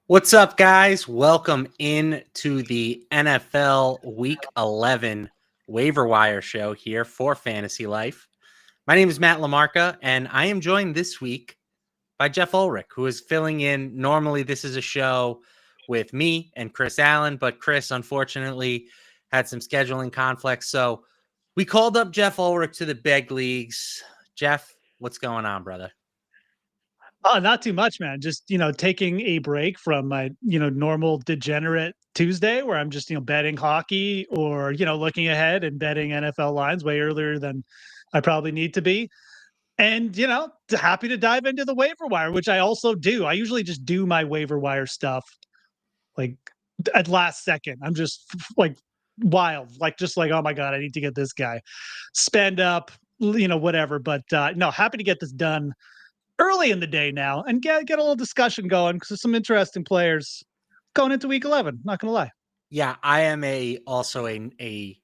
What's up, guys? Welcome in to the NFL Week 11 Waiver Wire Show here for Fantasy Life. My name is Matt LaMarca, and I am joined this week by Geoff Ulrich, who is filling in. Normally, this is a show with me and Chris Allen, but Chris, unfortunately, had some scheduling conflicts. So we called up Geoff Ulrich to the big leagues. Geoff, what's going on, brother? Oh, not too much, man. Just, taking a break from my, normal degenerate Tuesday where I'm just, betting hockey or, looking ahead and betting NFL lines way earlier than I probably need to be. And, happy to dive into the waiver wire, which I also do. I usually just do my waiver wire stuff like at last second. I'm just like wild, just like, oh my God, I need to get this guy spend up, whatever. But no, happy to get this done early in the day now and get a little discussion going because there's some interesting players going into week 11. Not going to lie. Yeah, I am also a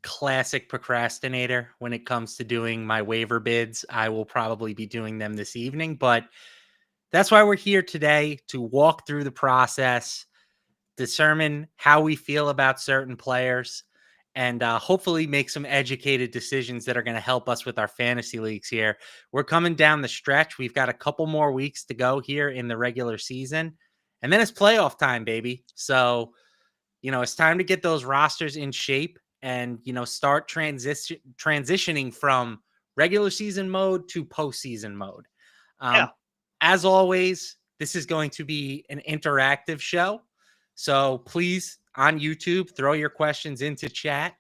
classic procrastinator when it comes to doing my waiver bids. I will probably be doing them this evening, but that's why we're here today to walk through the process, determine how we feel about certain players, and hopefully make some educated decisions that are going to help us with our fantasy leagues here. We're coming down the stretch. We've got a couple more weeks to go here in the regular season, and then it's playoff time, baby. So, it's time to get those rosters in shape and, start transitioning from regular season mode to postseason mode. Yeah. As always, this is going to be an interactive show. So please, on YouTube, throw your questions into chat,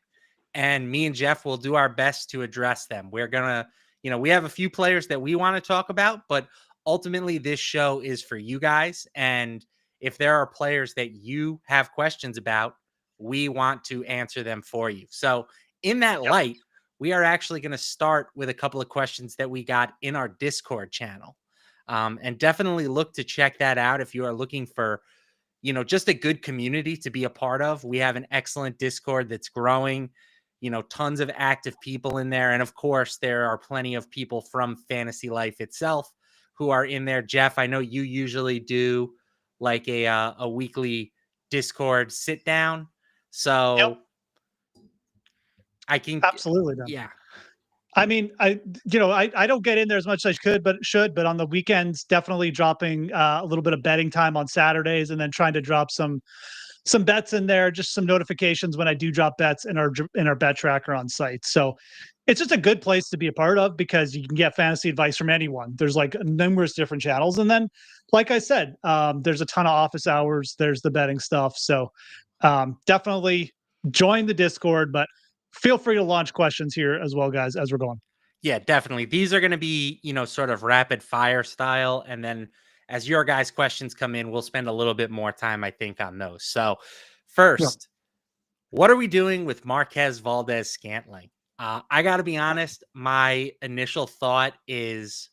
and me and Geoff will do our best to address them. We're going to, we have a few players that we want to talk about, but ultimately this show is for you guys. And if there are players that you have questions about, we want to answer them for you. So in that light, we are actually going to start with a couple of questions that we got in our Discord channel. And definitely look to check that out if you are looking for, just a good community to be a part of. We have an excellent Discord that's growing, tons of active people in there. And of course, there are plenty of people from Fantasy Life itself who are in there. Geoff, I know you usually do like a weekly Discord sit down. So I can, Absolutely. yeah. I mean, I don't get in there as much as I could, but but on the weekends, definitely dropping a little bit of betting time on Saturdays, and then trying to drop some bets in there, just some notifications when I do drop bets in our bet tracker on site. So it's just a good place to be a part of because you can get fantasy advice from anyone. There's like numerous different channels, and then, like I said, there's a ton of office hours. There's the betting stuff. So definitely join the Discord, but feel free to launch questions here as well, guys, as we're going. Yeah, definitely. These are going to be, sort of rapid fire style. And then as your guys' questions come in, we'll spend a little bit more time, I think, on those. So first, what are we doing with Marquez Valdes-Scantling? I got to be honest, my initial thought is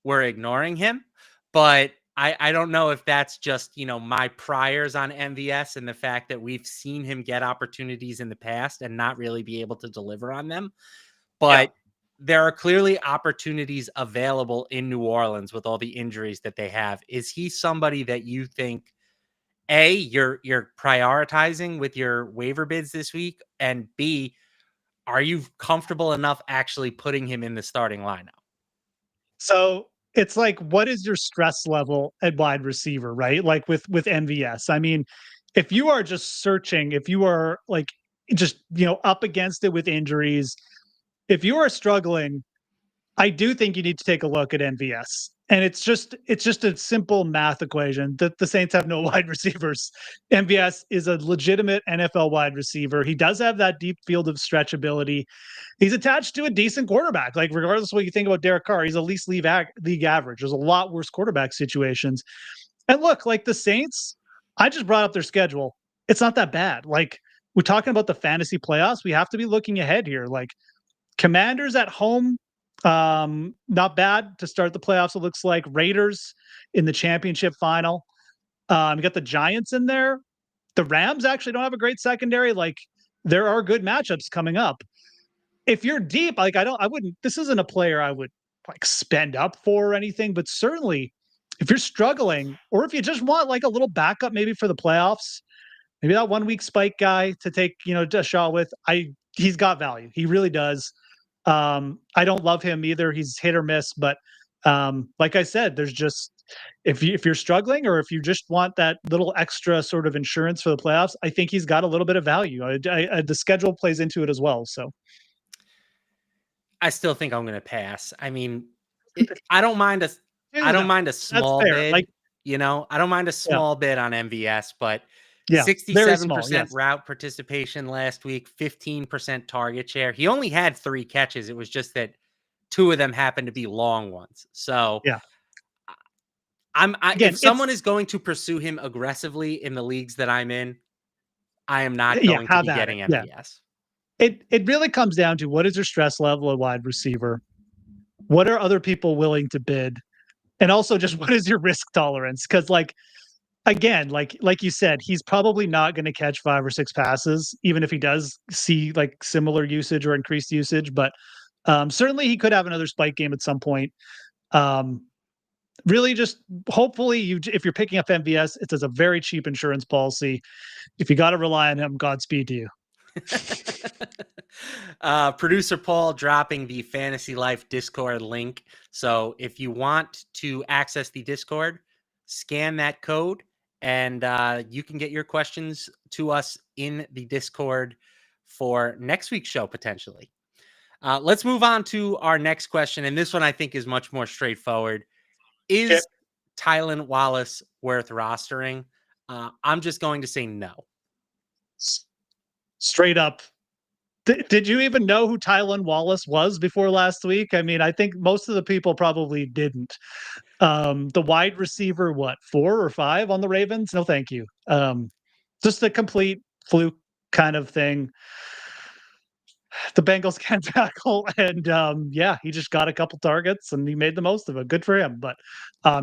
we're ignoring him, but I don't know if that's just, my priors on MVS and the fact that we've seen him get opportunities in the past and not really be able to deliver on them. But there are clearly opportunities available in New Orleans with all the injuries that they have. Is he somebody that you think, A, you're prioritizing with your waiver bids this week, and B, are you comfortable enough actually putting him in the starting lineup? So it's like, what is your stress level at wide receiver, right? Like with MVS. I mean, if you are just searching, if you are like just up against it with injuries, if you are struggling, I do think you need to take a look at MVS. And it's just a simple math equation that the Saints have no wide receivers. MVS is a legitimate NFL wide receiver. He does have that deep field of stretchability. He's attached to a decent quarterback. Like, regardless of what you think about Derek Carr, he's at least league average. There's a lot worse quarterback situations. And look, like the Saints, I just brought up their schedule. It's not that bad. Like, we're talking about the fantasy playoffs. We have to be looking ahead here. Like, Commanders at home, not bad to start the playoffs. It looks like Raiders in the championship final. You got the Giants in there. The Rams actually don't have a great secondary. Like, there are good matchups coming up. If you're deep, like I wouldn't. This isn't a player I would like spend up for or anything, but certainly if you're struggling, or if you just want like a little backup maybe for the playoffs, maybe that 1 week spike guy to take, a shot with, he's got value. He really does. I don't love him either. He's hit or miss, but like I said, there's just if you're struggling or if you just want that little extra sort of insurance for the playoffs, I think he's got a little bit of value. The schedule plays into it as well. So I still think I'm going to pass. I mean, I don't mind a that's small fair. bid. Like, I don't mind a yeah, small bid on MVS, but yeah, very small. 67% Yes. route participation last week, 15% target share. He only had 3 catches. It was just that 2 of them happened to be long ones. So Yeah. if Again, someone is going to pursue him aggressively in the leagues that I'm in, I am not yeah, going to have be at getting it. Yeah. MVS. It really comes down to what is your stress level at wide receiver? What are other people willing to bid? And also just what is your risk tolerance? Because again, like you said, he's probably not going to catch 5 or 6 passes, even if he does see like similar usage or increased usage. But certainly he could have another spike game at some point. Really, just hopefully if you're picking up MVS, it's as a very cheap insurance policy. If you got to rely on him, Godspeed to you. Producer Paul dropping the Fantasy Life Discord link. So if you want to access the Discord, scan that code and you can get your questions to us in the Discord for next week's show, potentially. Let's move on to our next question. And this one I think is much more straightforward. Is Tylan Wallace worth rostering? I'm just going to say no. Straight up. Did you even know who Tylan Wallace was before last week? I mean, I think most of the people probably didn't. The wide receiver, 4 or 5 on the Ravens? No, thank you. Just a complete fluke kind of thing. The Bengals can't tackle, and yeah, he just got a couple targets and he made the most of it. Good for him. But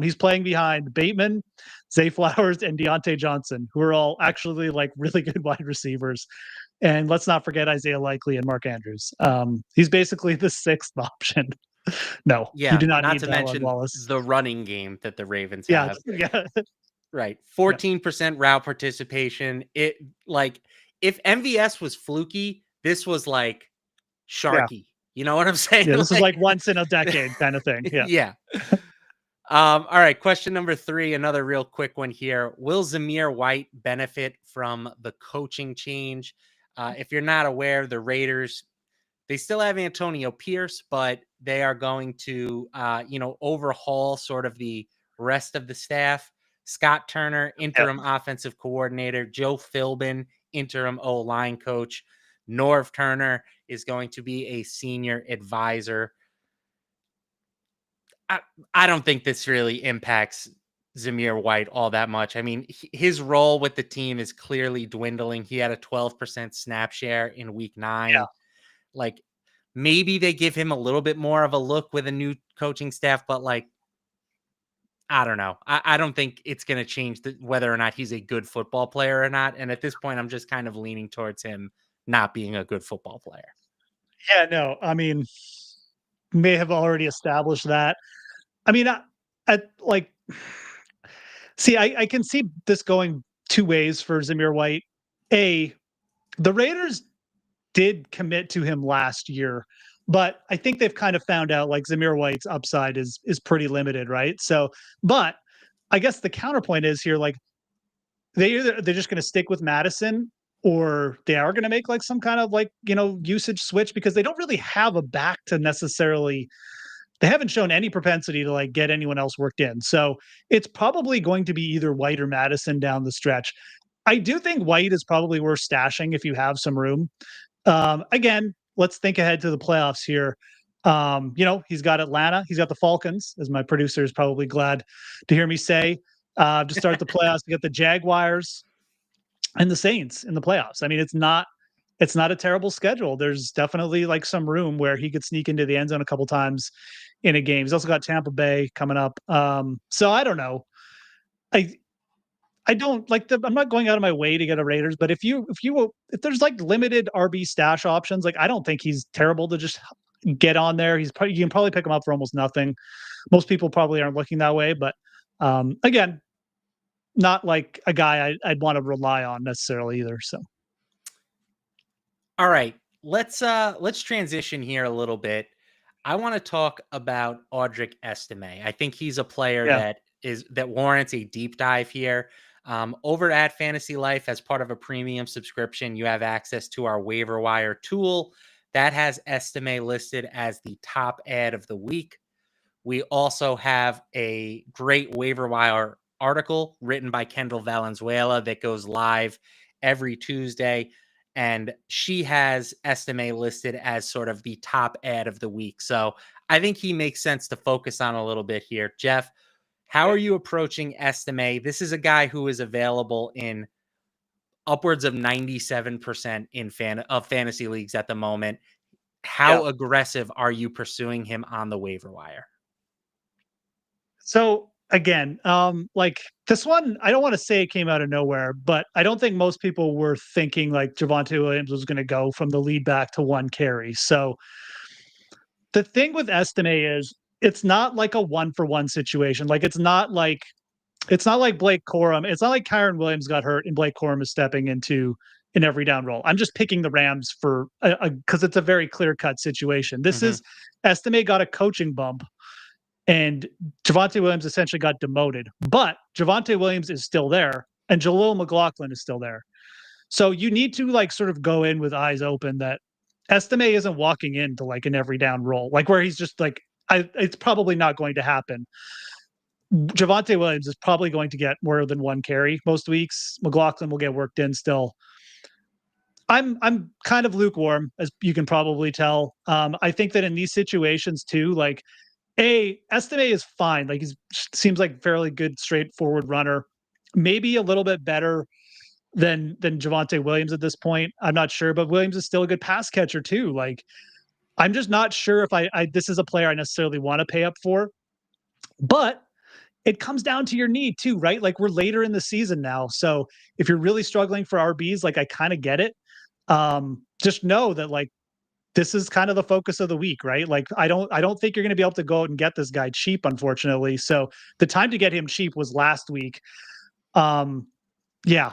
he's playing behind Bateman, Zay Flowers, and Deontay Johnson, who are all actually like really good wide receivers. And let's not forget Isaiah Likely and Mark Andrews. He's basically the 6th option. No, you Yeah, do not not need to Tylan mention Wallace. the running game that the Ravens Yeah, have. yeah. Right. 14% route participation. It like if MVS was fluky, this was like Yeah. Sharky. You know what I'm saying? Yeah, this is like once in a decade kind of thing. Yeah. Yeah. All right. Question number 3, another real quick one here. Will Zamir White benefit from the coaching change? If you're not aware, the Raiders, they still have Antonio Pierce, but they are going to, overhaul sort of the rest of the staff. Scott Turner, interim offensive coordinator. Joe Philbin, interim O-line coach. Norv Turner is going to be a senior advisor. I don't think this really impacts Zamir White all that much. I mean, his role with the team is clearly dwindling. He had a 12% snap share in week 9. Yeah. Like, maybe they give him a little bit more of a look with a new coaching staff, but like, I don't know. I don't think it's going to change whether or not he's a good football player or not. And at this point, I'm just kind of leaning towards him not being a good football player. Yeah, no, I mean, may have already established that. I mean, see, I can see this going 2 ways for Zamir White. The Raiders did commit to him last year, but I think they've kind of found out like Zamir White's upside is pretty limited, right? So, but I guess the counterpoint is here, like they're just going to stick with Madison, or they are going to make like some kind of like usage switch, because they don't really have a back to necessarily. They haven't shown any propensity to like get anyone else worked in. So it's probably going to be either White or Madison down the stretch. I do think White is probably worth stashing if you have some room. Again, let's think ahead to the playoffs here. He's got Atlanta, he's got the Falcons, as my producer is probably glad to hear me say. To start the playoffs, you got the Jaguars and the Saints in the playoffs. I mean, it's not a terrible schedule. There's definitely like some room where he could sneak into the end zone a couple times in a game. He's also got Tampa Bay coming up. So I don't know. I don't like I'm not going out of my way to get a Raiders, but if there's like limited RB stash options, like I don't think he's terrible to just get on there. You can probably pick him up for almost nothing. Most people probably aren't looking that way, but again, not like a guy I'd want to rely on necessarily either. So, all right, let's transition here a little bit. I want to talk about Audric Estime. I think he's a player yeah. that warrants a deep dive here. Over at FantasyLife, as part of a premium subscription, you have access to our waiver wire tool that has Estimé listed as the top ad of the week. We also have a great waiver wire article written by Kendall Valenzuela that goes live every Tuesday. And she has Estimé listed as sort of the top ad of the week. So I think he makes sense to focus on a little bit here. Geoff, how are you approaching Estimé? This is a guy who is available in upwards of 97% of fantasy leagues at the moment. How aggressive are you pursuing him on the waiver wire? So again, like this one, I don't want to say it came out of nowhere, but I don't think most people were thinking like Javonte Williams was going to go from the lead back to one carry. So the thing with Estime is it's not like a 1-for-1 situation. Like it's not like Blake Corum. It's not like Kyron Williams got hurt and Blake Corum is stepping into an every down role. I'm just picking the Rams for because it's a very clear cut situation. This is Estime got a coaching bump and Javonte Williams essentially got demoted, but Javonte Williams is still there and Jaleel McLaughlin is still there. So you need to like sort of go in with eyes open that Estime isn't walking into like an every down role, like where he's just like, it's probably not going to happen. Javonte Williams is probably going to get more than one carry most weeks. McLaughlin will get worked in still. I'm kind of lukewarm, as you can probably tell. I think that in these situations too, like Estime is fine. Like he seems like fairly good, straightforward runner. Maybe a little bit better than Javonte Williams at this point. I'm not sure, but Williams is still a good pass catcher too. Like I'm just not sure if I this is a player I necessarily want to pay up for. But it comes down to your need too, right? Like we're later in the season now. So if you're really struggling for RBs, like I kind of get it. Just know that like this is kind of the focus of the week, right? Like I don't think you're going to be able to go out and get this guy cheap, unfortunately. So the time to get him cheap was last week. Yeah.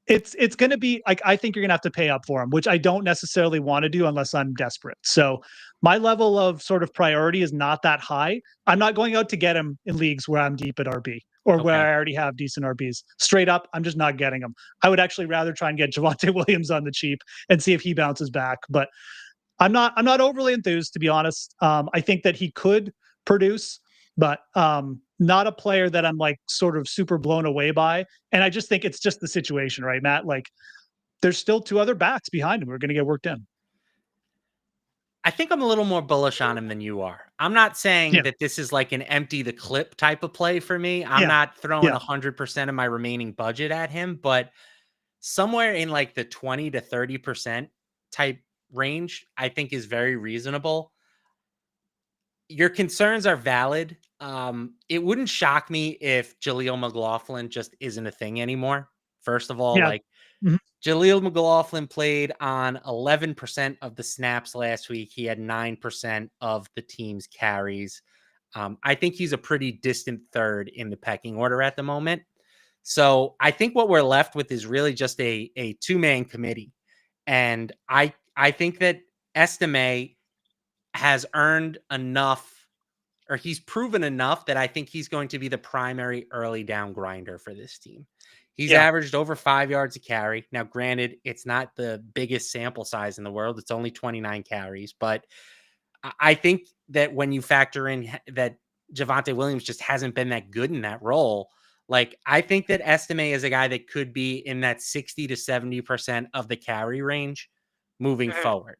It's going to be like I think you're going to have to pay up for him, which I don't necessarily want to do unless I'm desperate. So my level of sort of priority is not that high. I'm not going out to get him in leagues where I'm deep at RB or where I already have decent RBs. Straight up, I'm just not getting them. I would actually rather try and get Javonte Williams on the cheap and see if he bounces back. But I'm not overly enthused, to be honest. I think that he could produce, but not a player that I'm like sort of super blown away by. And I just think it's just the situation, right, Matt? Like there's still two other backs behind him who are going to get worked in. I think I'm a little more bullish on him than you are. I'm not saying that this is like an empty the clip type of play for me. I'm not throwing 100% of my remaining budget at him, but somewhere in like the 20 to 30% type range, I think is very reasonable. Your concerns are valid. It wouldn't shock me if Jaleel McLaughlin just isn't a thing anymore. First of all, like Jaleel McLaughlin played on 11% of the snaps last week. He had 9% of the team's carries. I think he's a pretty distant third in the pecking order at the moment. So I think what we're left with is really just a two-man committee. And I think that Estimé has earned enough, or he's proven enough that I think he's going to be the primary early down grinder for this team. He's averaged over 5 yards a carry. Now, granted, it's not the biggest sample size in the world. It's only 29 carries. But I think that when you factor in that Javonte Williams just hasn't been that good in that role, like I think that Estimé is a guy that could be in that 60 to 70% of the carry range moving forward.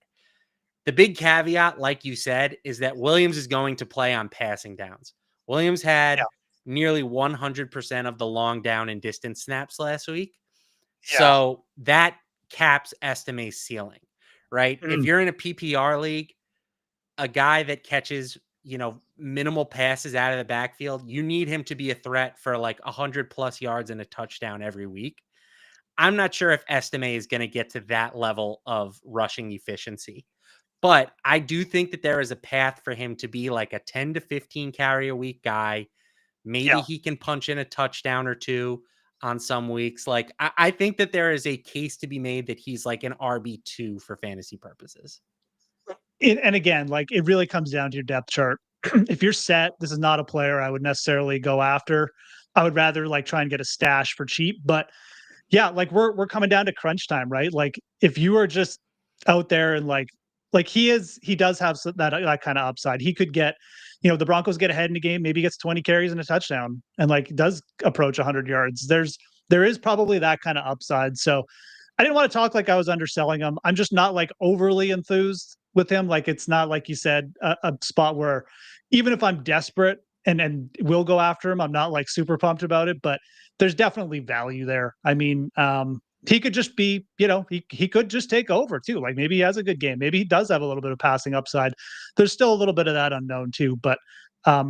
The big caveat, like you said, is that Williams is going to play on passing downs. Williams had nearly 100% of the long down and distance snaps last week. So that caps Estimé's ceiling, right? If you're in a PPR league, a guy that catches, minimal passes out of the backfield, you need him to be a threat for like 100+ yards and a touchdown every week. I'm not sure if Estimé is going to get to that level of rushing efficiency. But I do think that there is a path for him to be like a 10 to 15 carry a week guy. Maybe he can punch in a touchdown or two on some weeks. Like, I think that there is a case to be made that he's like an RB2 for fantasy purposes. And again, like, it really comes down to your depth chart. If you're set, this is not a player I would necessarily go after. I would rather like try and get a stash for cheap. But yeah, like we're coming down to crunch time, right? Like if you are just out there and like he does have that kind of upside. He could get, the Broncos get ahead in the game, maybe he gets 20 carries and a touchdown and like does approach 100 yards. There is probably that kind of upside. So I didn't want to talk like I was underselling him. I'm just not like overly enthused with him. Like it's not, like you said, a spot where even if I'm desperate and will go after him, I'm not like super pumped about it, but there's definitely value there. I mean, he could just be, he could just take over too. Like maybe he has a good game. Maybe he does have a little bit of passing upside. There's still a little bit of that unknown too. But part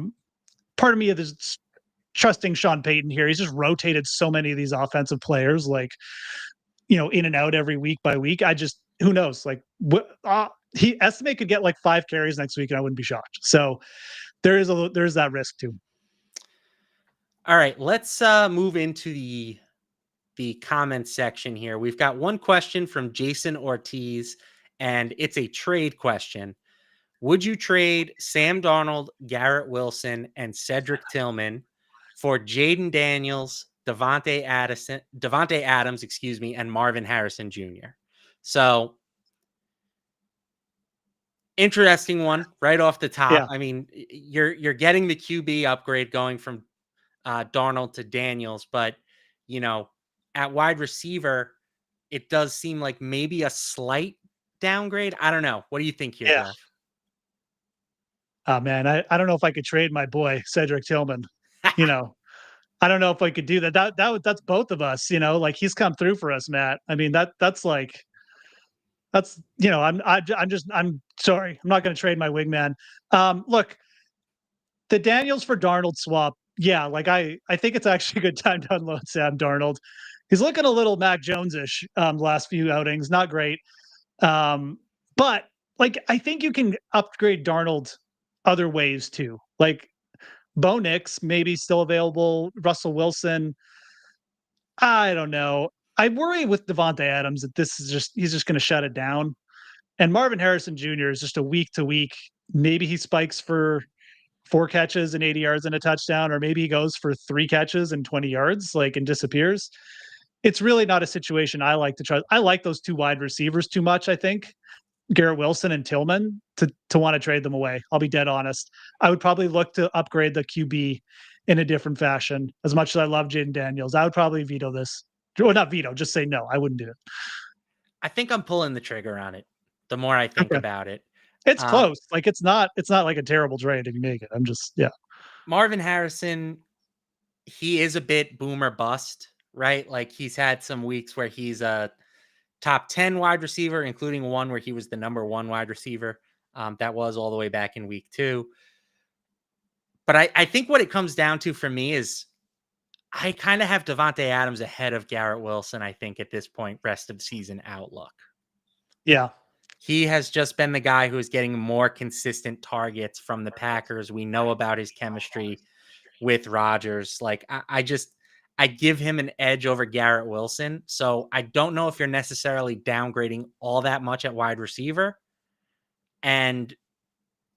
of me is trusting Sean Payton here. He's just rotated so many of these offensive players, like, in and out every week by week. Who knows? Like Estimé could get like 5 carries next week and I wouldn't be shocked. So there's that risk too. All right, let's move into the comment section here. We've got one question from Jason Ortiz, and it's a trade question. Would you trade Sam Darnold, Garrett Wilson, and Cedric Tillman for Jaden Daniels, Devontae Adams, and Marvin Harrison Jr.? So interesting one right off the top. Yeah. I mean, you're getting the QB upgrade going from Darnold to Daniels, but at wide receiver, it does seem like maybe a slight downgrade. I don't know. What do you think here, Geoff? Oh man, I don't know if I could trade my boy Cedric Tillman. I don't know if I could do that. That's both of us. Like he's come through for us, Matt. I mean that's I'm sorry. I'm not going to trade my wingman. Look, the Daniels for Darnold swap. Yeah, like I think it's actually a good time to unload Sam Darnold. He's looking a little Mac Jones-ish last few outings. Not great. But like I think you can upgrade Darnold other ways too. Like Bo Nix maybe still available. Russell Wilson. I don't know. I worry with Devontae Adams that he's just going to shut it down. And Marvin Harrison Jr. is just a week to week. Maybe he spikes for 4 catches and 80 yards and a touchdown, or maybe he goes for 3 catches and 20 yards, and disappears. It's really not a situation I like to try. I like those 2 wide receivers too much, I think. Garrett Wilson and Tillman to want to trade them away. I'll be dead honest. I would probably look to upgrade the QB in a different fashion. As much as I love Jaden Daniels, I would probably veto this. Or not veto, just say no. I wouldn't do it. I think I'm pulling the trigger on it. The more I think about it, it's close. Like it's not like a terrible trade if you make it. Marvin Harrison, he is a bit boomer bust, right? Like he's had some weeks where he's a top 10 wide receiver, including one where he was the number 1 wide receiver. That was all the way back in week 2. But I think what it comes down to for me is I kind of have Devontae Adams ahead of Garrett Wilson, I think, at this point, rest of season outlook. Yeah. He has just been the guy who is getting more consistent targets from the Packers. We know about his chemistry with Rodgers. Like, I give him an edge over Garrett Wilson. So I don't know if you're necessarily downgrading all that much at wide receiver. And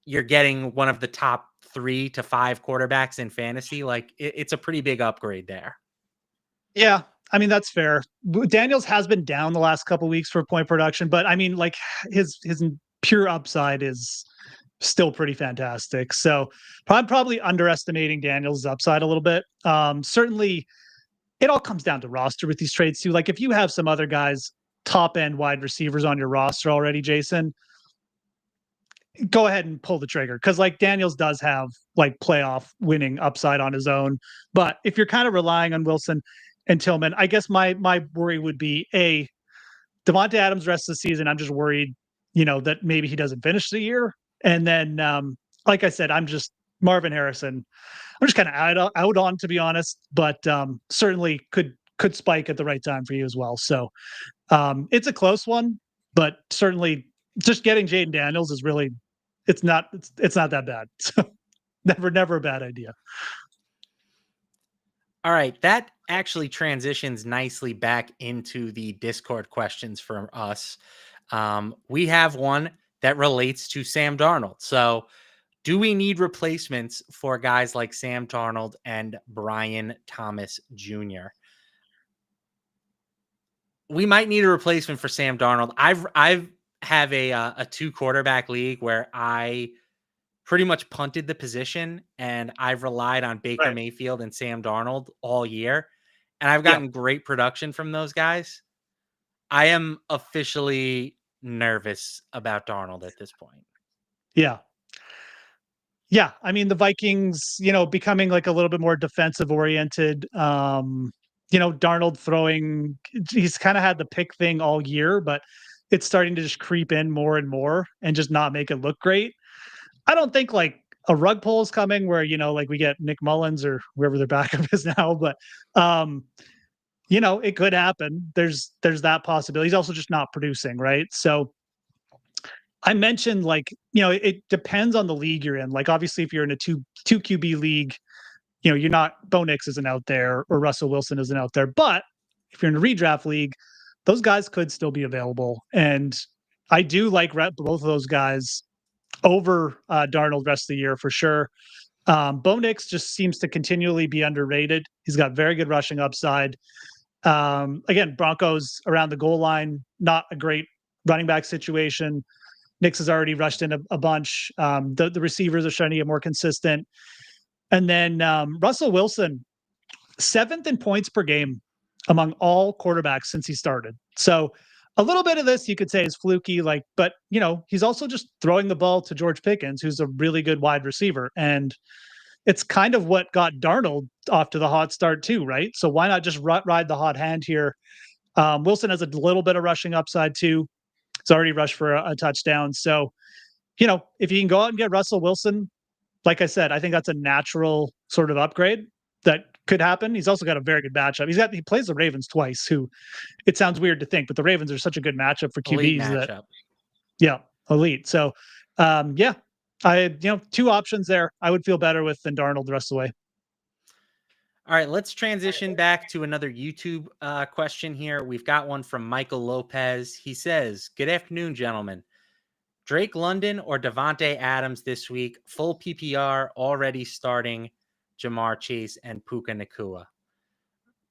you're getting one of the top 3 to 5 quarterbacks in fantasy. Like it's a pretty big upgrade there. Yeah. I mean, that's fair. Daniels has been down the last couple of weeks for point production, but I mean, like his pure upside is still pretty fantastic. So I'm probably underestimating Daniels' upside a little bit. Certainly it all comes down to roster with these trades too. Like if you have some other guys, top end wide receivers on your roster already, Jason, go ahead and pull the trigger. Cause like Daniels does have like playoff winning upside on his own. But if you're kind of relying on Wilson and Tillman, I guess my worry would be Devontae Adams rest of the season. I'm just worried, that maybe he doesn't finish the year. And then, like I said, I'm just Marvin Harrison. I'm just kind of out on, to be honest, but certainly could spike at the right time for you as well. So it's a close one, but certainly just getting Jaden Daniels is really, it's not that bad. So never a bad idea. All right, that actually transitions nicely back into the Discord questions from us. We have one that relates to Sam Darnold. So, do we need replacements for guys like Sam Darnold and Brian Thomas Jr.? We might need a replacement for Sam Darnold. I've have a 2 quarterback league where I pretty much punted the position and I've relied on Baker Mayfield and Sam Darnold all year. And I've gotten great production from those guys. I am officially nervous about Darnold at this point. Yeah. Yeah. I mean, the Vikings, becoming like a little bit more defensive oriented. Darnold throwing, he's kind of had the pick thing all year, but it's starting to just creep in more and more and just not make it look great. I don't think like a rug pull is coming where, like we get Nick Mullins or whoever their backup is now, but it could happen. There's that possibility. He's also just not producing, right? So I mentioned it depends on the league you're in. Like obviously if you're in a two QB league, you're not, Bo Nix isn't out there or Russell Wilson isn't out there. But if you're in a redraft league, those guys could still be available. And I do like both of those guys over Darnold rest of the year for sure. Bo Nix just seems to continually be underrated. He's got very good rushing upside. Again, Broncos around the goal line, not a great running back situation. Nix has already rushed in a bunch. The receivers are starting to get more consistent. And then Russell Wilson, 7th in points per game among all quarterbacks since he started. So a little bit of this you could say is fluky, but he's also just throwing the ball to George Pickens, who's a really good wide receiver. And it's kind of what got Darnold off to the hot start too, right? So why not just ride the hot hand here? Wilson has a little bit of rushing upside too. It's already rushed for a touchdown. So, if you can go out and get Russell Wilson, like I said, I think that's a natural sort of upgrade that could happen. He's also got a very good matchup. He plays the Ravens twice, who it sounds weird to think, but the Ravens are such a good matchup for QBs elite. So, I 2 options there. I would feel better with than Darnold the rest of the way. All right, let's transition back to another YouTube question here. We've got one from Michael Lopez. He says, "Good afternoon, gentlemen. Drake London or Davante Adams this week? Full PPR, already starting Jamar Chase and Puka Nacua."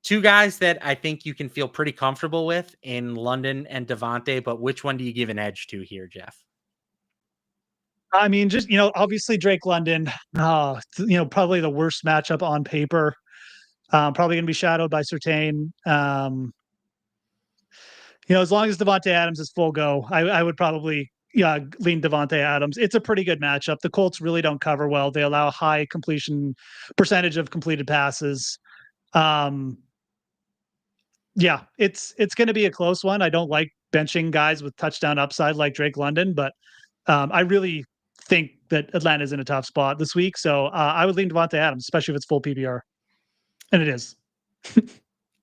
2 guys that I think you can feel pretty comfortable with in London and Davante, but which one do you give an edge to here, Geoff? I mean, just, obviously Drake London, probably the worst matchup on paper. Probably going to be shadowed by Surtain. As long as Davante Adams is full go, I would probably lean Davante Adams. It's a pretty good matchup. The Colts really don't cover well. They allow a high completion percentage of completed passes. It's going to be a close one. I don't like benching guys with touchdown upside like Drake London, but I really think that Atlanta's in a tough spot this week. So I would lean Davante Adams, especially if it's full PPR. And it is.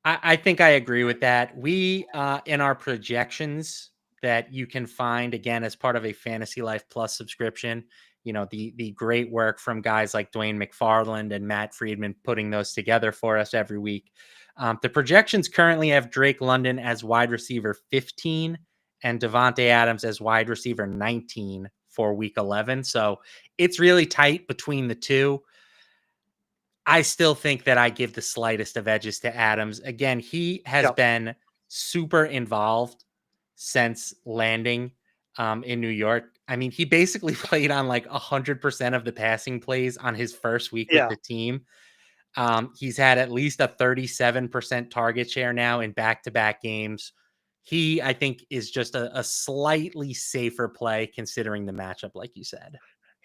I think I agree with that. We, in our projections that you can find, again, as part of a FantasyLife Plus subscription, the great work from guys like Dwayne McFarland and Matt Friedman putting those together for us every week. The projections currently have Drake London as wide receiver 15 and Davante Adams as wide receiver 19 for week 11. So it's really tight between the two. I still think that I give the slightest of edges to Adams. Again, he has been super involved since landing in New York. I mean, he basically played on like 100% of the passing plays on his first week with the team. He's had at least a 37% target share now in back-to-back games. He, I think, is just a slightly safer play considering the matchup, like you said.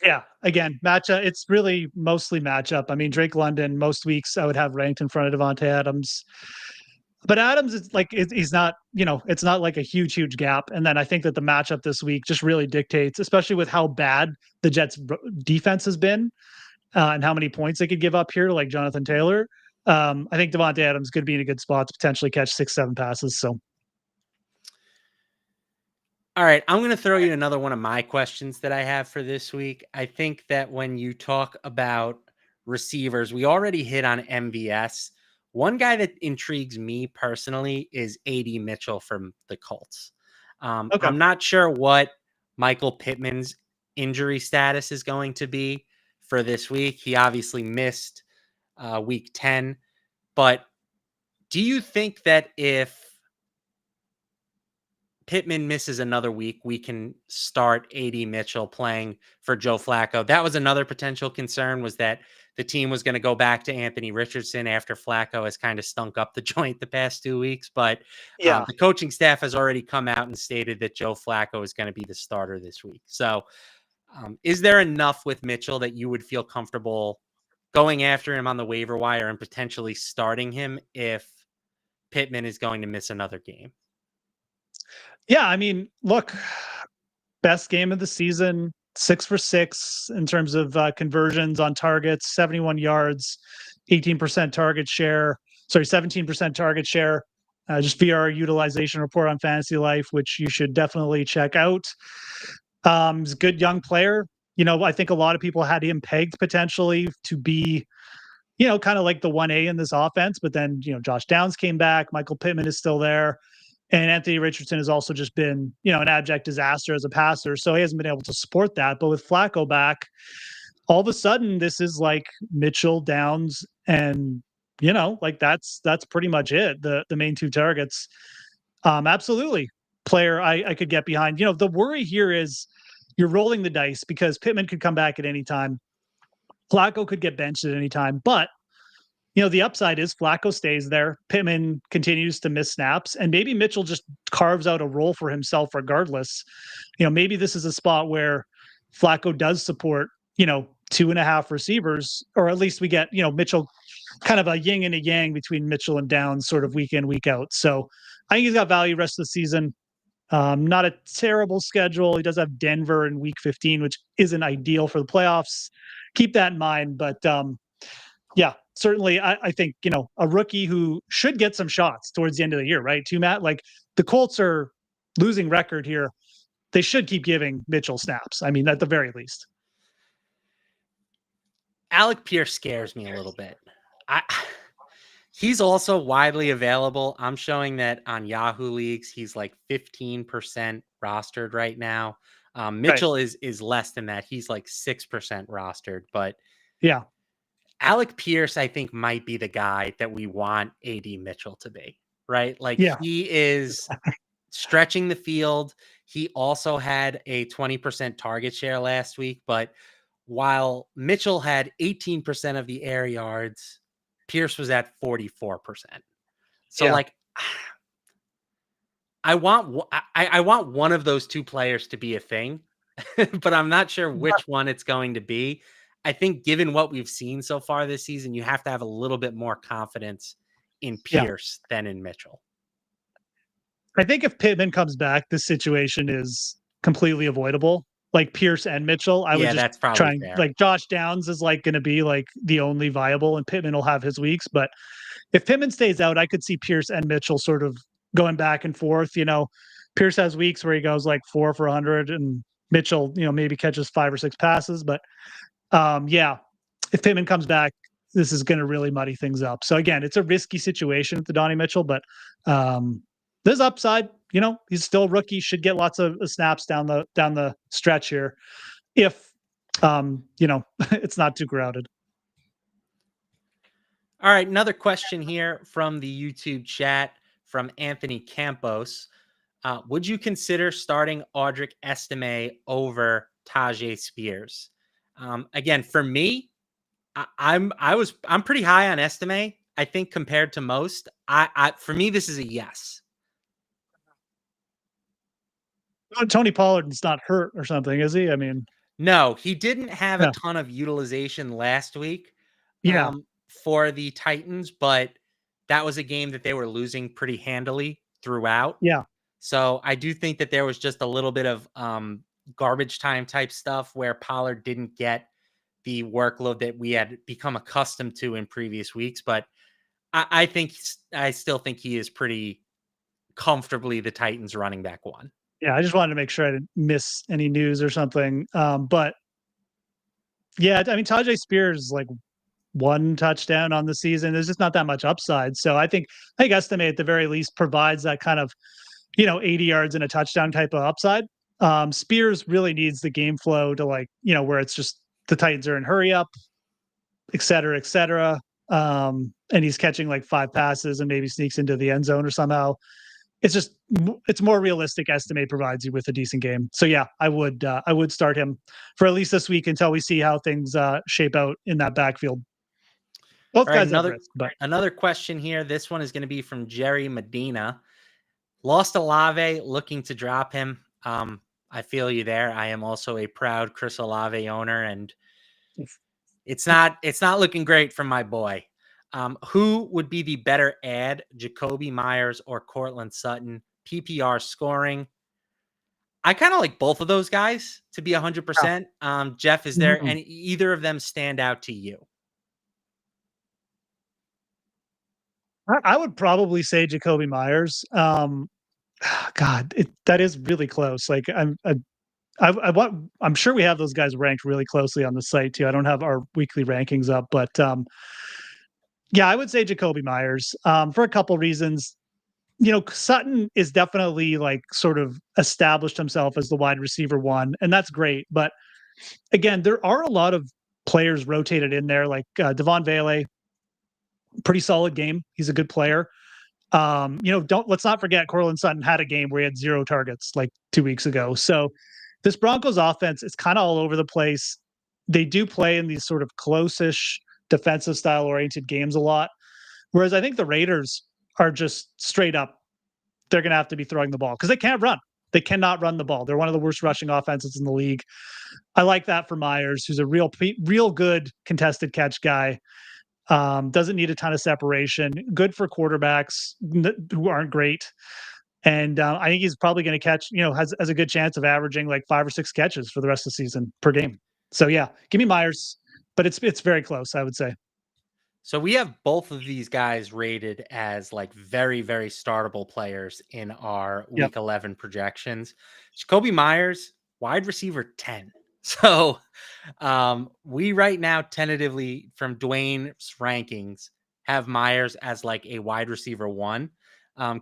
Yeah, again, matchup. It's really mostly matchup. I mean, Drake London, most weeks I would have ranked in front of Davante Adams. But Adams is like, he's not, it's not like a huge gap. And then I think that the matchup this week just really dictates, especially with how bad the Jets defense has been and how many points they could give up here, like Jonathan Taylor. I think Davante Adams could be in a good spot to potentially catch 6-7 passes. So. All right, I'm going to throw you another one of my questions that I have for this week. I think that when you talk about receivers, we already hit on MVS. One guy that intrigues me personally is AD Mitchell from the Colts. Okay. I'm not sure what Michael Pittman's injury status is going to be for this week. He obviously missed week 10, but do you think that if Pittman misses another week, we can start AD Mitchell playing for Joe Flacco? That was another potential concern, was that the team was going to go back to Anthony Richardson after Flacco has kind of stunk up the joint the past 2 weeks. But Yeah. the coaching staff has already come out and stated that Joe Flacco is going to be the starter this week. So is there enough with Mitchell that you would feel comfortable going after him on the waiver wire and potentially starting him if Pittman is going to miss another game? Yeah, I mean, look, best game of the season, 6 for 6 in terms of conversions on targets, 71 yards, 18% target share. Sorry, 17% target share. Just via our utilization report on FantasyLife, which you should definitely check out. He's a good young player. I think a lot of people had him pegged potentially to be, kind of like the 1A in this offense. But then, Josh Downs came back. Michael Pittman is still there. And Anthony Richardson has also just been, an abject disaster as a passer. So he hasn't been able to support that. But with Flacco back, all of a sudden, this is like Mitchell, Downs, and, that's pretty much it. The main two targets. Absolutely. Player I could get behind. The worry here is you're rolling the dice because Pittman could come back at any time. Flacco could get benched at any time. But the upside is Flacco stays there. Pittman continues to miss snaps, and maybe Mitchell just carves out a role for himself regardless. Maybe this is a spot where Flacco does support, 2.5 receivers, or at least we get, Mitchell kind of a yin and a yang between Mitchell and Downs sort of week in, week out. So I think he's got value rest of the season. Not a terrible schedule. He does have Denver in week 15, which isn't ideal for the playoffs. Keep that in mind. But yeah, certainly I think, a rookie who should get some shots towards the end of the year, right? Too, Matt, like the Colts are losing record here. They should keep giving Mitchell snaps. I mean, at the very least. Alec Pierce scares me a little bit. He's also widely available. I'm showing that on Yahoo leagues, he's like 15% rostered right now. Mitchell is less than that. He's like 6% rostered, but yeah, Alec Pierce, I think, might be the guy that we want AD Mitchell to be, right? Like he is stretching the field. He also had a 20% target share last week, but while Mitchell had 18% of the air yards, Pierce was at 44%. So like I want one of those two players to be a thing, but I'm not sure which one it's going to be. I think given what we've seen so far this season, you have to have a little bit more confidence in Pierce than in Mitchell. I think if Pittman comes back, this situation is completely avoidable. Like Pierce and Mitchell, I would just try and like Josh Downs is like going to be like the only viable, and Pittman will have his weeks. But if Pittman stays out, I could see Pierce and Mitchell sort of going back and forth. Pierce has weeks where he goes like 4 for 100, and Mitchell, maybe catches 5 or 6 passes. But if Pittman comes back, this is going to really muddy things up. So again, it's a risky situation with the Donnie Mitchell, but there's upside. He's still a rookie, should get lots of snaps down the stretch here if it's not too crowded. All right, another question here from the YouTube chat from Anthony Campos. Would you consider starting Audric Estime over Tajay Spears? Again, for me, I'm pretty high on Estimé. I think compared to most, for me, this is a yes. Tony Pollard's not hurt or something, is he? I mean, no, he didn't have a ton of utilization last week. For the Titans, but that was a game that they were losing pretty handily throughout. Yeah. So I do think that there was just a little bit of garbage time type stuff where Pollard didn't get the workload that we had become accustomed to in previous weeks. But I still think he is pretty comfortably the Titans running back one. Yeah, I just wanted to make sure I didn't miss any news or something. But yeah, I mean, Tajay Spears like one touchdown on the season. There's just not that much upside. So I think Estimate at the very least provides that kind of 80 yards and a touchdown type of upside. Spears really needs the game flow to where it's just the Titans are in hurry up, et cetera, et cetera. And he's catching like 5 passes and maybe sneaks into the end zone or somehow. It's more realistic. Estimate provides you with a decent game. So yeah, I would start him for at least this week until we see how things shape out in that backfield. Both All right, guys have risk, but another question here. This one is going to be from Jerry Medina. Lost Olave, looking to drop him. I feel you there. I am also a proud Chris Olave owner, and it's not looking great for my boy. Who would be the better ad, Jacoby Myers or Cortland Sutton? PPR scoring. I kind of like both of those guys, to be 100%. Geoff, is there any either of them stand out to you? I would probably say Jacoby Myers. God, that is really close. Like I'm sure we have those guys ranked really closely on the site too. I don't have our weekly rankings up, but yeah, I would say Jacoby Myers for a couple reasons. Sutton is definitely like sort of established himself as the wide receiver one, and that's great. But again, there are a lot of players rotated in there, like Devon Vele, pretty solid game. He's a good player. Let's not forget Cortland Sutton had a game where he had 0 targets like 2 weeks ago. So this Broncos offense is kind of all over the place. They do play in these sort of close-ish defensive style oriented games a lot. Whereas I think the Raiders are just straight up, they're going to have to be throwing the ball because they can't run. They cannot run the ball. They're one of the worst rushing offenses in the league. I like that for Myers, who's a real good contested catch guy. Doesn't need a ton of separation. Good for quarterbacks who aren't great. And I think he's probably going to catch, has a good chance of averaging like 5 or 6 catches for the rest of the season per game. So yeah, give me Myers, but it's very close, I would say. So we have both of these guys rated as like very, very startable players in our week 11 projections. Jacoby Myers, wide receiver 10. So we right now tentatively from Dwayne's rankings have Myers as like a wide receiver 1.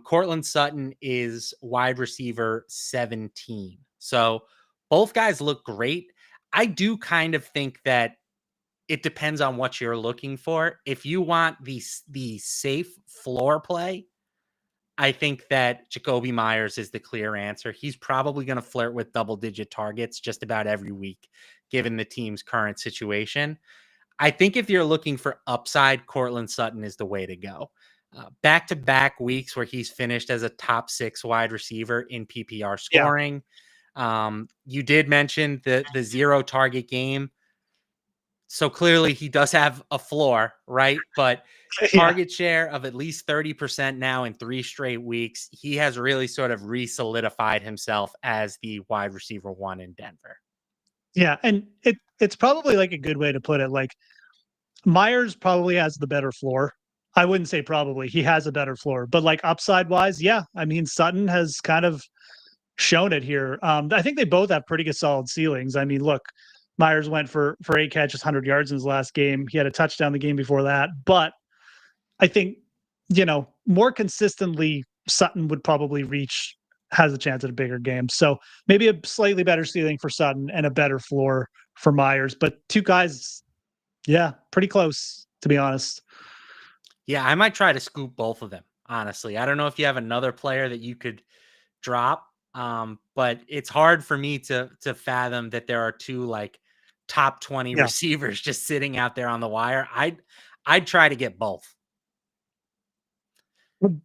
Cortland Sutton is wide receiver 17. So both guys look great. I do kind of think that it depends on what you're looking for. If you want the safe floor play, I think that Jacoby Myers is the clear answer. He's probably going to flirt with double-digit targets just about every week, given the team's current situation. I think if you're looking for upside, Cortland Sutton is the way to go. Back-to-back weeks where he's finished as a top 6 wide receiver in PPR scoring. Yeah. You did mention the 0 target game. So clearly he does have a floor, right? But target share of at least 30% now in 3 straight weeks. He has really sort of re-solidified himself as the wide receiver 1 in Denver. Yeah, and it's probably like a good way to put it. Like Myers probably has the better floor. I wouldn't say probably. He has a better floor. But like upside wise, yeah. I mean, Sutton has kind of shown it here. I think they both have pretty good solid ceilings. I mean, look, Myers went for 8 catches, 100 yards in his last game. He had a touchdown the game before that. But I think, more consistently, Sutton would probably has a chance at a bigger game. So maybe a slightly better ceiling for Sutton and a better floor for Myers. But 2 guys, yeah, pretty close, to be honest. Yeah, I might try to scoop both of them, honestly. I don't know if you have another player that you could drop, but it's hard for me to fathom that there are 2 like top 20 receivers just sitting out there on the wire. I'd try to get both.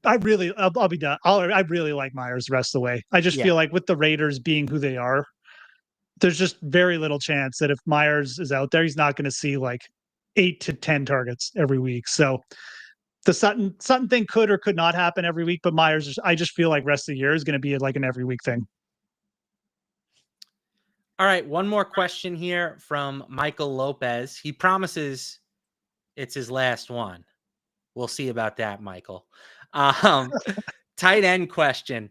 I'll be done. I really like Myers the rest of the way. I just feel like with the Raiders being who they are, there's just very little chance that if Myers is out there, he's not going to see like 8 to 10 targets every week. So the Sutton thing could or could not happen every week, but Myers, I just feel like rest of the year is going to be like an every week thing. All right, one more question here from Michael Lopez. He promises it's his last one. We'll see about that, Michael. Tight end question.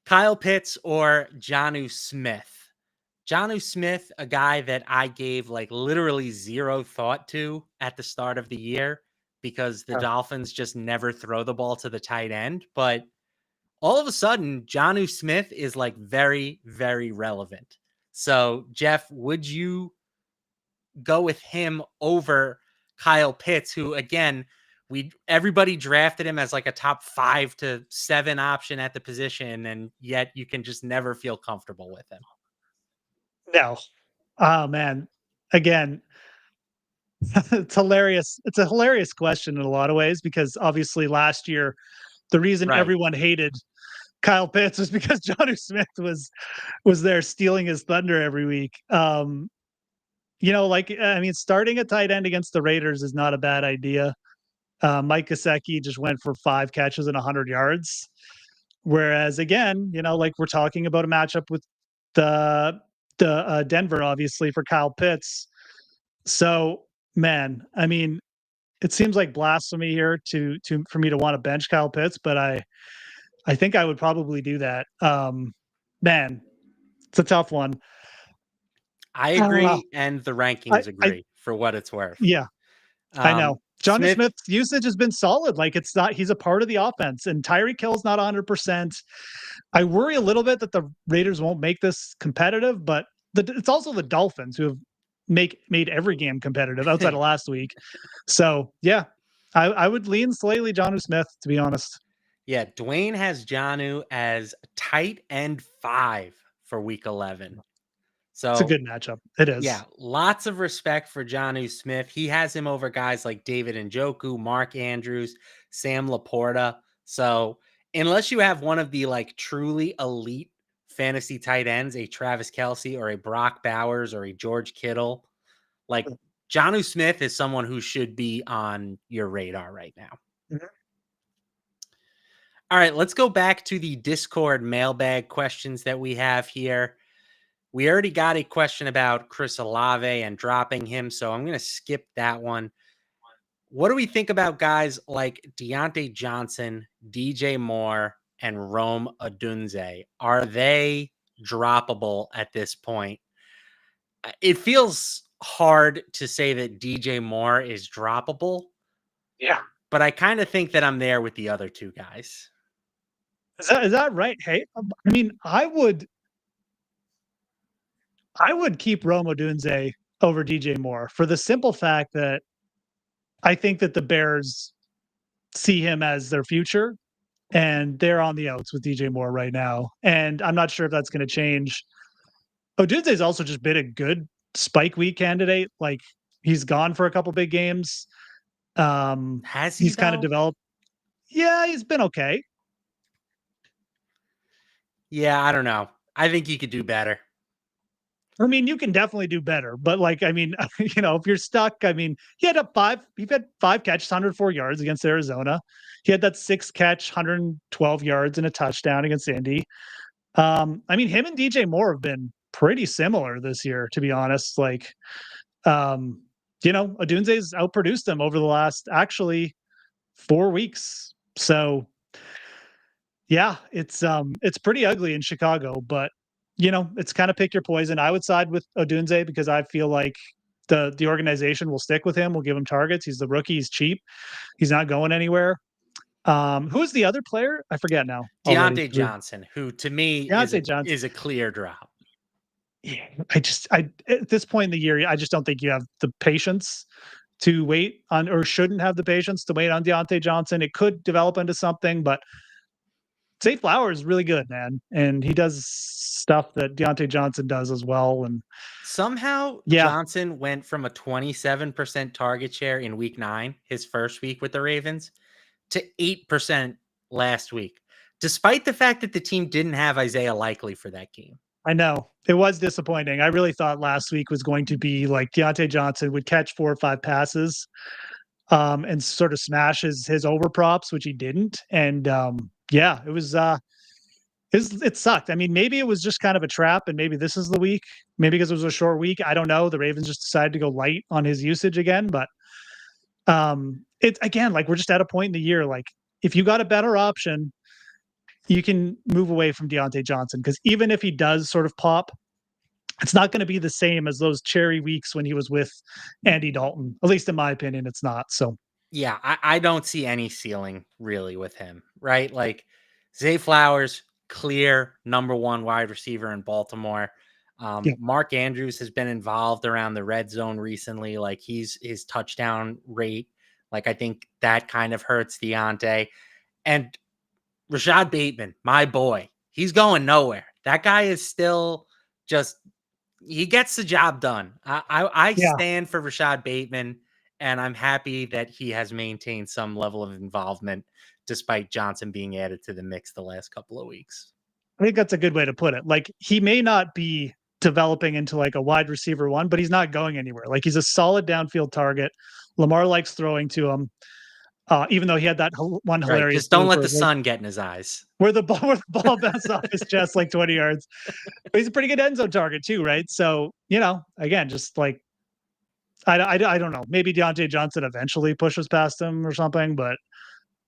Kyle Pitts or Jonnu Smith? Jonnu Smith, a guy that I gave like literally zero thought to at the start of the year because the Dolphins just never throw the ball to the tight end. But all of a sudden, Jonnu Smith is like very, very relevant. So, Geoff, would you go with him over Kyle Pitts, who again, everybody drafted him as like a top 5 to 7 option at the position, and yet you can just never feel comfortable with him. No. Oh man. Again, it's hilarious. It's a hilarious question in a lot of ways because obviously last year the reason everyone hated Kyle Pitts was because Jonnu Smith was there stealing his thunder every week. Starting a tight end against the Raiders is not a bad idea. Mike Gesicki just went for 5 catches and 100 yards. Whereas again, we're talking about a matchup with the Denver, obviously, for Kyle Pitts. So, man, I mean, it seems like blasphemy here for me to want to bench Kyle Pitts, but I think I would probably do that. Man, it's a tough one. I agree, and the rankings agree for what it's worth. Yeah, I know. Jonnu Smith's usage has been solid. Like he's a part of the offense, and Tyreek Hill's not 100%. I worry a little bit that the Raiders won't make this competitive, but it's also the Dolphins who have made every game competitive outside of last week. So yeah, I would lean slightly Jonnu Smith, to be honest. Yeah, Dwayne has Jonnu as tight end 5 for week 11. So it's a good matchup. It is. Yeah, lots of respect for Jonnu Smith. He has him over guys like David Njoku, Mark Andrews, Sam Laporta. So unless you have one of the like truly elite fantasy tight ends, a Travis Kelce or a Brock Bowers or a George Kittle, like Jonnu Smith is someone who should be on your radar right now. Mm-hmm. All right, let's go back to the Discord mailbag questions that we have here. We already got a question about Chris Olave and dropping him, so I'm going to skip that one. What do we think about guys like Deontay Johnson, DJ Moore, and Rome Odunze? Are they droppable at this point? It feels hard to say that DJ Moore is droppable. Yeah. But I kind of think that I'm there with the other two guys. Is that right? Hey, I mean, I would keep Rome Odunze over DJ Moore for the simple fact that I think that the Bears see him as their future, and they're on the outs with DJ Moore right now. And I'm not sure if that's going to change. Odunze's also just been a good spike week candidate. Like he's gone for a couple big games. Has he? He's kind of developed. Yeah, he's been okay. Yeah, I don't know. I think he could do better. I mean, you can definitely do better, but if you're stuck, I mean, he had 5 catches, 104 yards against Arizona. He had that 6 catch, 112 yards and a touchdown against Indy. I mean, him and DJ Moore have been pretty similar this year, to be honest. Odunze's outproduced them over the last actually 4 weeks. So yeah, it's pretty ugly in Chicago, but it's kind of pick your poison. I would side with Odunze because I feel like the organization will stick with him. We'll give him targets. He's the rookie. He's cheap. He's not going anywhere. Who is the other player? I forget now. Deontay Johnson, who to me is a clear drop. Yeah, at this point in the year, I just don't think you have the patience to wait on, or shouldn't have the patience to wait on Deontay Johnson. It could develop into something, but Zay Flowers is really good, man. And he does stuff that Deontay Johnson does as well. And somehow Johnson went from a 27% target share in week 9, his first week with the Ravens, to 8% last week, despite the fact that the team didn't have Isaiah Likely for that game. I know. It was disappointing. I really thought last week was going to be like Deontay Johnson would catch 4 or 5 passes and sort of smash his over props, which he didn't. And it was it sucked. I mean, maybe it was just kind of a trap, and maybe this is the week. Maybe because it was a short week. I don't know. The Ravens just decided to go light on his usage again. But it's again, like we're just at a point in the year. Like if you got a better option, you can move away from Deontay Johnson, because even if he does sort of pop, it's not going to be the same as those cherry weeks when he was with Andy Dalton. At least in my opinion, it's not. So Yeah, I don't see any ceiling really with him, right? Like Zay Flowers, clear number one wide receiver in Baltimore. yeah, Mark Andrews has been involved around the red zone recently. Like his touchdown rate, like I think that kind of hurts Deontay. And Rashad Bateman, my boy, he's going nowhere. That guy is still just he gets the job done. I yeah. stand for Rashad Bateman, and I'm happy that he has maintained some level of involvement despite Johnson being added to the mix the last couple of weeks. I think that's a good way to put it. Like, he may not be developing into like a wide receiver one, but he's not going anywhere. Like, he's a solid downfield target. Lamar likes throwing to him. Even though he had that one Right. hilarious Just don't let blooper the sun get in his eyes. where the ball bounced off his chest like 20 yards. But he's a pretty good end zone target too, right? So, again, just like I don't know. Maybe Deontay Johnson eventually pushes past him or something. But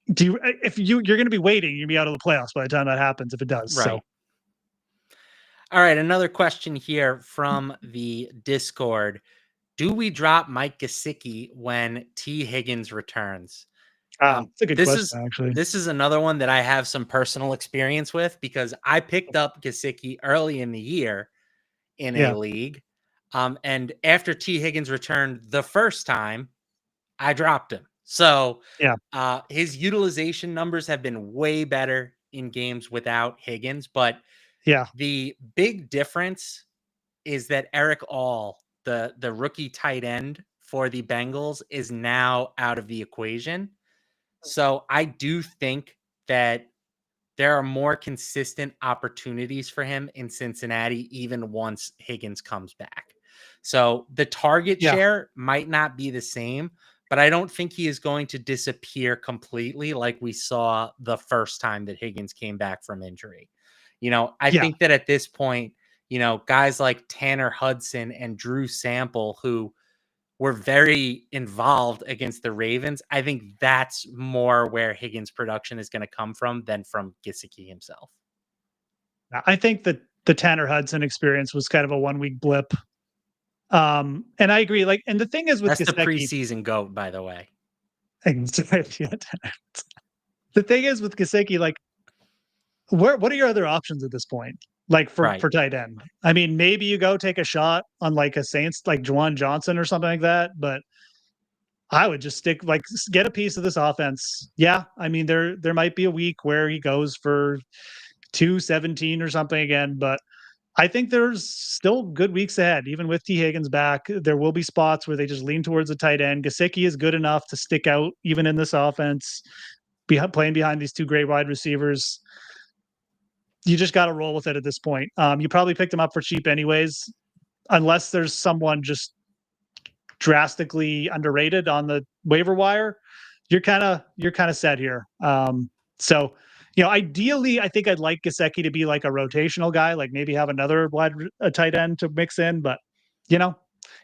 if you're going to be waiting, you're going to be out of the playoffs by the time that happens if it does. Right. So, All right. Another question here from the Discord. Do we drop Mike Gesicki when T. Higgins returns? it's a good This question, is actually. this is another one that I have some personal experience with because I picked up Gesicki early in the year in a Yeah. league. And after T. Higgins returned the first time, I dropped him. So Yeah. his utilization numbers have been way better in games without Higgins. But Yeah. the big difference is that Eric All, the rookie tight end for the Bengals, is now out of the equation. So I do think that there are more consistent opportunities for him in Cincinnati, even once Higgins comes back. So the target Yeah. share might not be the same, but I don't think he is going to disappear completely like we saw the first time that Higgins came back from injury. I Yeah. think that at this point, guys like Tanner Hudson and Drew Sample, who were very involved against the Ravens, I think that's more where Higgins' production is going to come from than from Gesicki himself. I think that the Tanner Hudson experience was kind of a 1 week blip. And I agree. Like, and the thing is with That's the Gesicki, preseason GOAT, by the way. the thing is with Gesicki, like, what are your other options at this point? Like for Right. tight end. I mean, maybe you go take a shot on like a Saints like Juwan Johnson or something like that, but I would just get a piece of this offense. Yeah, I mean there might be a week where he goes for 217 or something again, but I think there's still good weeks ahead, even with T. Higgins back. There will be spots where they just lean towards the tight end. Gesicki is good enough to stick out even in this offense, playing behind these two great wide receivers. You just got to roll with it at this point. You probably picked him up for cheap anyways, unless there's someone just drastically underrated on the waiver wire. You're kind of set here. So, ideally, I think I'd like Gesicki to be like a rotational guy, like maybe have another tight end to mix in. But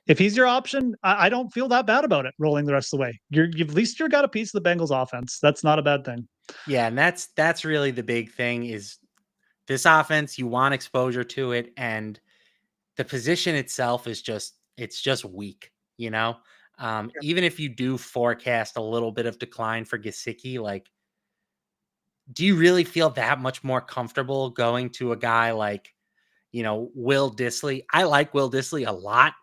if he's your option, I don't feel that bad about it rolling the rest of the way. You've at least got a piece of the Bengals offense. That's not a bad thing. Yeah, and that's really the big thing is this offense, you want exposure to it, and the position itself is just weak, even if you do forecast a little bit of decline for Gesicki, like, do you really feel that much more comfortable going to a guy like, Will Dissly? I like Will Dissly a lot,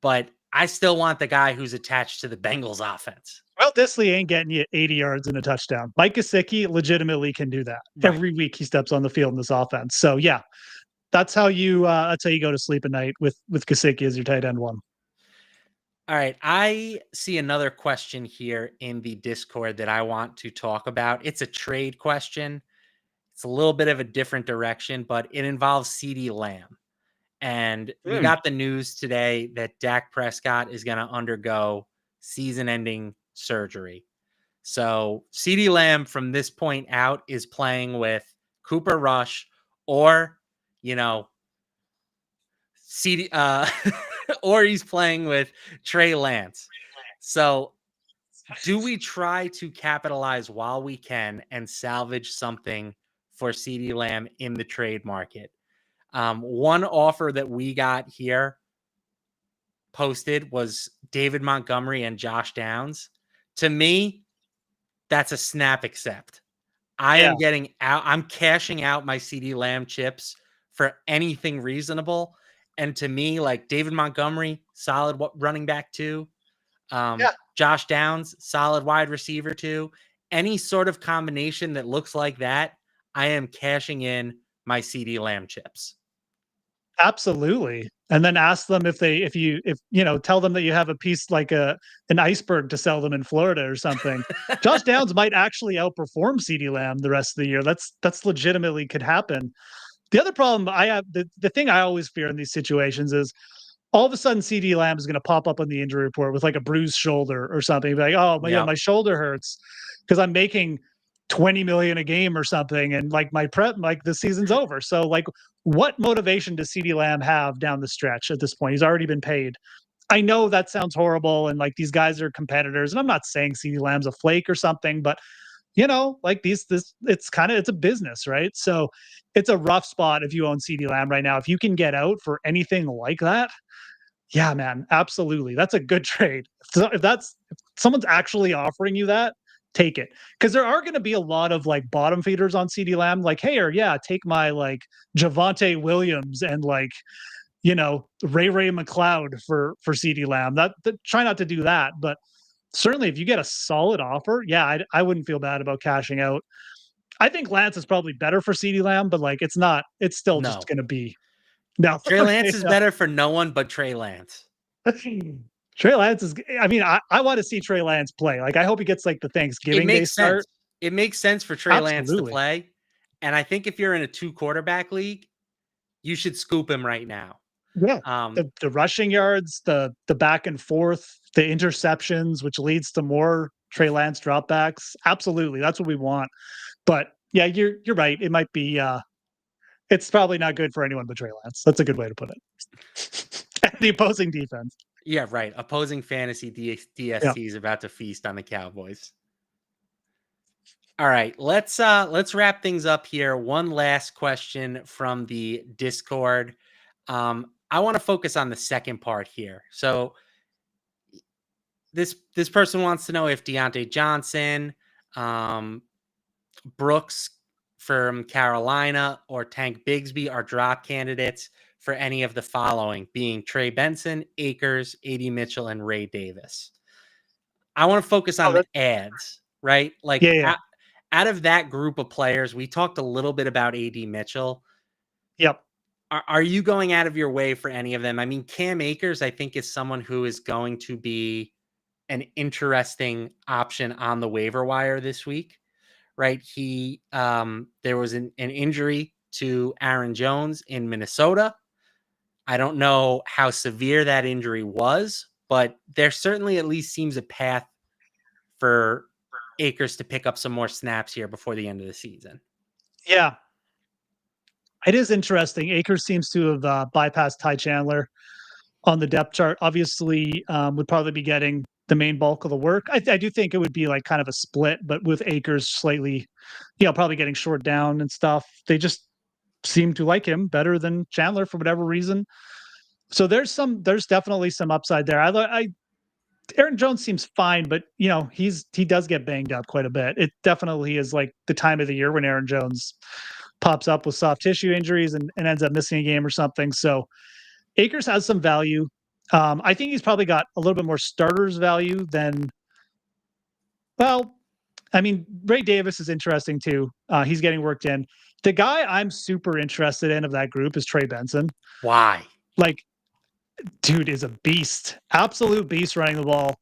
but I still want the guy who's attached to the Bengals offense. Well, Dissly ain't getting you 80 yards and a touchdown. Mike Gesicki legitimately can do that. Right. Every week he steps on the field in this offense. So yeah, that's how you go to sleep at night with Gesicki as your tight end one. All right. I see another question here in the Discord that I want to talk about. It's a trade question. It's a little bit of a different direction, but it involves CeeDee Lamb. And we got the news today that Dak Prescott is going to undergo season-ending surgery. So CeeDee Lamb from this point out is playing with Cooper Rush or, CD, or he's playing with Trey Lance. So do we try to capitalize while we can and salvage something for CeeDee Lamb in the trade market. One offer that we got here posted was David Montgomery and Josh Downs. To me, that's a snap accept. I am getting out. I'm cashing out my CeeDee Lamb chips for anything reasonable. And to me, like David Montgomery, solid running back too. Josh Downs, solid wide receiver too. Any sort of combination that looks like that, I am cashing in my CeeDee Lamb chips. Absolutely. And then ask them if tell them that you have a piece like an iceberg to sell them in Florida or something. Josh Downs might actually outperform CeeDee Lamb the rest of the year. That's legitimately could happen. The other problem I have, the thing I always fear in these situations is all of a sudden CeeDee Lamb is going to pop up on the injury report with like a bruised shoulder or something. Be like, oh, my shoulder hurts because I'm making 20 million a game or something, and like my prep, like the season's over. So like, what motivation does CeeDee Lamb have down the stretch at this point? He's already been paid. I know that sounds horrible, and like these guys are competitors, and I'm not saying CeeDee Lamb's a flake or something, but like it's a business, right? So it's a rough spot if you own CeeDee Lamb right now. If you can get out for anything like that, yeah, man, absolutely. That's a good trade. So if someone's actually offering you that, take it. Because there are going to be a lot of like bottom feeders on CeeDee Lamb, like, hey, or yeah, take my like Javonte Williams and like, Ray McLeod for CeeDee Lamb. That try not to do that, but certainly if you get a solid offer, yeah, I wouldn't feel bad about cashing out. I think Lance is probably better for CeeDee Lamb, but like it's still just going to be no. Trey Lance is better for no one but Trey Lance. Trey Lance is. I mean, I want to see Trey Lance play. Like, I hope he gets like the Thanksgiving Day start. It makes sense for Trey Lance to play, and I think if you're in a 2-quarterback league, you should scoop him right now. Yeah, the rushing yards, the back and forth, the interceptions, which leads to more Trey Lance dropbacks. Absolutely, that's what we want. But yeah, you're right. It might be. It's probably not good for anyone but Trey Lance. That's a good way to put it. The opposing defense. Yeah, right. Opposing fantasy DST is about to feast on the Cowboys. All right, let's wrap things up here. One last question from the Discord. I want to focus on the second part here. So this person wants to know if Deontay Johnson, Brooks from Carolina, or Tank Bigsby are drop candidates for any of the following, being Trey Benson, Akers, AD Mitchell, and Ray Davis. I want to focus on the ads, right? Like out of that group of players, we talked a little bit about AD Mitchell. Yep. Are you going out of your way for any of them? I mean, Cam Akers, I think, is someone who is going to be an interesting option on the waiver wire this week, right? He there was an injury to Aaron Jones in Minnesota. I don't know how severe that injury was, but there certainly at least seems a path for Akers to pick up some more snaps here before the end of the season. Yeah. It is interesting. Akers seems to have bypassed Ty Chandler on the depth chart. Obviously, would probably be getting the main bulk of the work. I do think it would be like kind of a split, but with Akers slightly, probably getting short down and stuff. They just seem to like him better than Chandler for whatever reason. So there's definitely some upside there. Aaron Jones seems fine, but he does get banged up quite a bit. It definitely is like the time of the year when Aaron Jones pops up with soft tissue injuries and ends up missing a game or something. So Akers has some value. I think he's probably got a little bit more starters value than, Ray Davis is interesting too. He's getting worked in. The guy I'm super interested in of that group is Trey Benson. Why? Like, dude is a beast, absolute beast running the ball.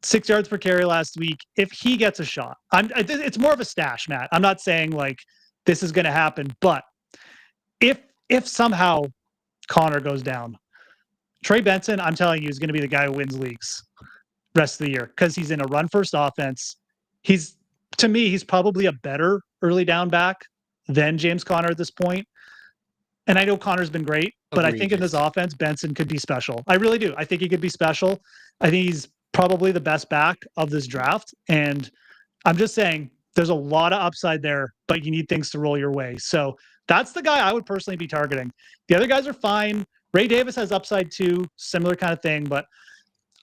6 yards per carry last week. If he gets a shot, it's more of a stash, Matt. I'm not saying like this is going to happen, but if somehow Connor goes down, Trey Benson, I'm telling you, is going to be the guy who wins leagues rest of the year because he's in a run first offense. To me, he's probably a better early down back than James Conner at this point. And I know Connor's been great, but I think in this offense, Benson could be special. I really do. I think he could be special. I think he's probably the best back of this draft. And I'm just saying, There's a lot of upside there, but you need things to roll your way. So that's the guy I would personally be targeting. The other guys are fine. Ray Davis has upside too, similar kind of thing, but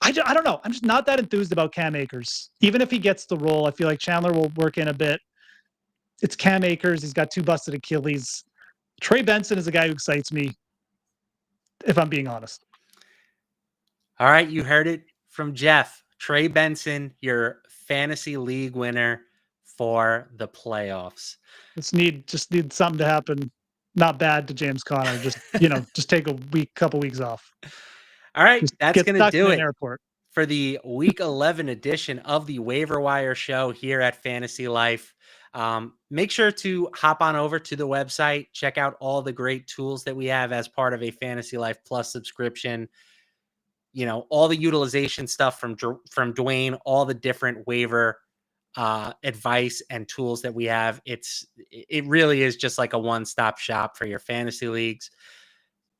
I don't know. I'm just not that enthused about Cam Akers. Even if he gets the role, I feel like Chandler will work in a bit. It's Cam Akers. He's got 2 busted Achilles. Trey Benson is a guy who excites me, if I'm being honest. All right, you heard it from Geoff. Trey Benson, your fantasy league winner for the playoffs. Just need something to happen. Not bad to James Conner. Just just take a couple weeks off. All right, that's going to do it airport. For the Week 11 edition of the Waiver Wire Show here at Fantasy Life. Make sure to hop on over to the website, check out all the great tools that we have as part of a Fantasy Life Plus subscription. All the utilization stuff from Dwayne, all the different waiver advice and tools that we have. It really is just like a one-stop shop for your fantasy leagues.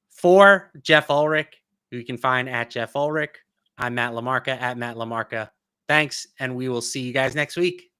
For Geoff Ulrich, who you can find at Geoff Ulrich, I'm Matt LaMarca at Matt LaMarca. Thanks, and we will see you guys next week.